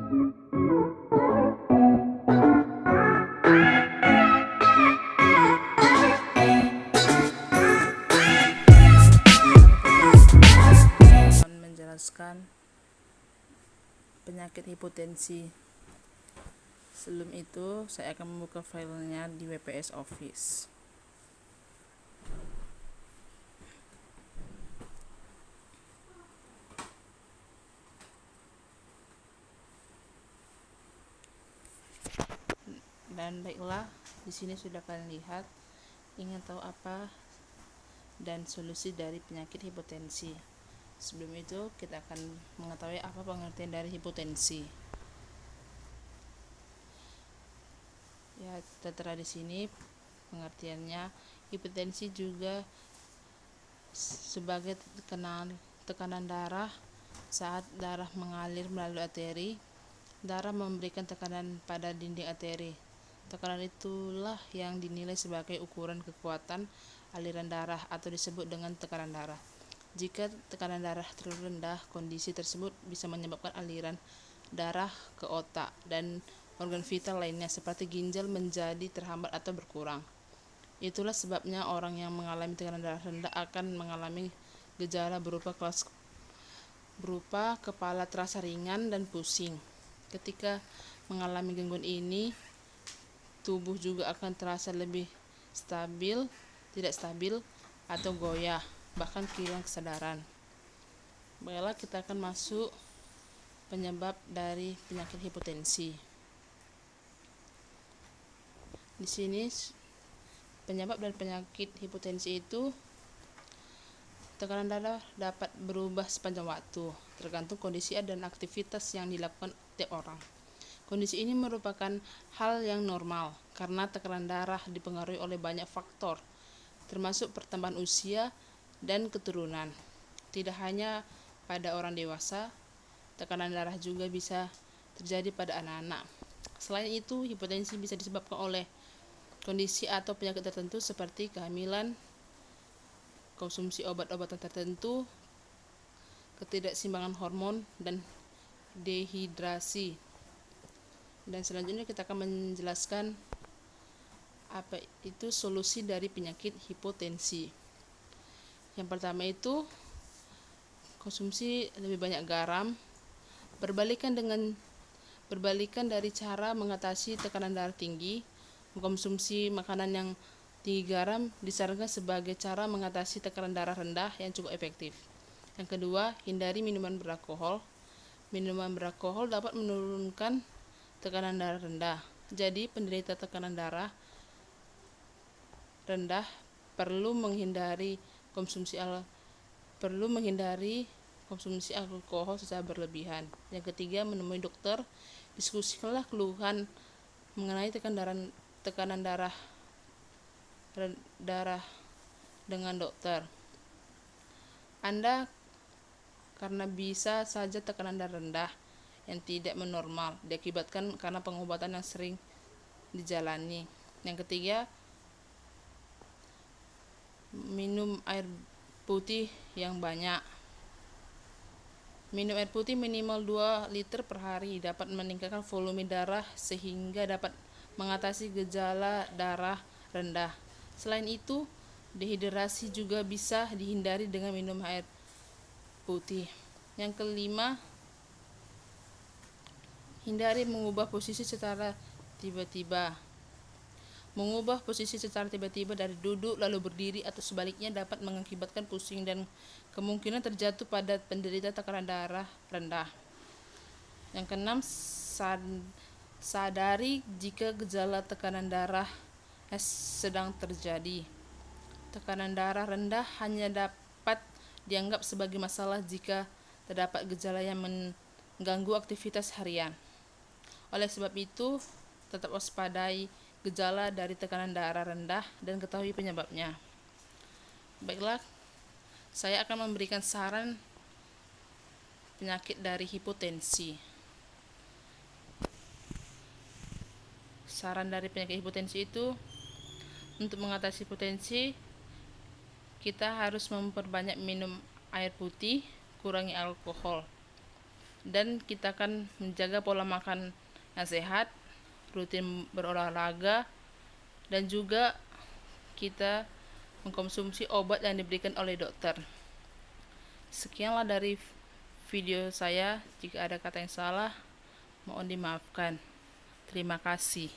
Menjelaskan penyakit hipotensi. Sebelum itu, saya akan membuka filenya di WPS Office. Dan baiklah, di sini sudah kalian lihat. Ingin tahu apa dan solusi dari penyakit hipotensi. Sebelum itu, kita akan mengetahui apa pengertian dari hipotensi. Ya, tertera di sini pengertiannya. Hipotensi juga sebagai tekanan darah saat darah mengalir melalui arteri. Darah memberikan tekanan pada dinding arteri. Tekanan itulah yang dinilai sebagai ukuran kekuatan aliran darah atau disebut dengan tekanan darah. Jika tekanan darah terlalu rendah, kondisi tersebut bisa menyebabkan aliran darah ke otak dan organ vital lainnya seperti ginjal menjadi terhambat atau berkurang. Itulah sebabnya orang yang mengalami tekanan darah rendah akan mengalami gejala berupa kepala terasa ringan dan pusing. Ketika mengalami gangguan ini, tubuh juga akan terasa lebih tidak stabil atau goyah, bahkan kehilangan kesadaran. Baiklah, kita akan masuk penyebab dari penyakit hipotensi. Di sini penyebab dari penyakit hipotensi itu tekanan darah dapat berubah sepanjang waktu, tergantung kondisi dan aktivitas yang dilakukan tiap orang. Kondisi ini merupakan hal yang normal karena tekanan darah dipengaruhi oleh banyak faktor, termasuk pertambahan usia dan keturunan. Tidak hanya pada orang dewasa, tekanan darah juga bisa terjadi pada anak-anak. Selain itu, hipotensi bisa disebabkan oleh kondisi atau penyakit tertentu seperti kehamilan, konsumsi obat-obatan tertentu, ketidakseimbangan hormon, dan dehidrasi. Dan selanjutnya kita akan menjelaskan apa itu solusi dari penyakit hipotensi. Yang pertama itu konsumsi lebih banyak garam, berbalikan dari cara mengatasi tekanan darah tinggi. Mengkonsumsi makanan yang tinggi garam disarankan sebagai cara mengatasi tekanan darah rendah yang cukup efektif. Yang kedua, hindari minuman beralkohol. Minuman beralkohol dapat menurunkan tekanan darah rendah. Jadi, penderita tekanan darah rendah perlu menghindari konsumsi alkohol secara berlebihan. Yang ketiga, menemui dokter. Diskusikanlah keluhan mengenai tekanan darah dengan dokter Anda, karena bisa saja tekanan darah rendah yang tidak menormal diakibatkan karena pengobatan yang sering dijalani. Yang ketiga, minum air putih yang banyak. Minum air putih minimal 2 liter per hari dapat meningkatkan volume darah sehingga dapat mengatasi gejala darah rendah. Selain itu, dehidrasi juga bisa dihindari dengan minum air putih. Yang kelima, hindari mengubah posisi secara tiba-tiba. Mengubah posisi secara tiba-tiba dari duduk lalu berdiri atau sebaliknya dapat mengakibatkan pusing dan kemungkinan terjatuh pada penderita tekanan darah rendah. Yang keenam, sadari jika gejala tekanan darah sedang terjadi. Tekanan darah rendah hanya dapat dianggap sebagai masalah jika terdapat gejala yang mengganggu aktivitas harian. Oleh sebab itu, tetap waspadai gejala dari tekanan darah rendah dan ketahui penyebabnya. Baiklah, saya akan memberikan saran penyakit dari hipotensi. Saran dari penyakit hipotensi itu, untuk mengatasi hipotensi, kita harus memperbanyak minum air putih, kurangi alkohol. dan kita akan menjaga pola makan yang sehat, rutin berolahraga, dan juga kita mengkonsumsi obat yang diberikan oleh dokter. Sekianlah dari video saya. Jika ada kata yang salah, mohon dimaafkan. Terima kasih.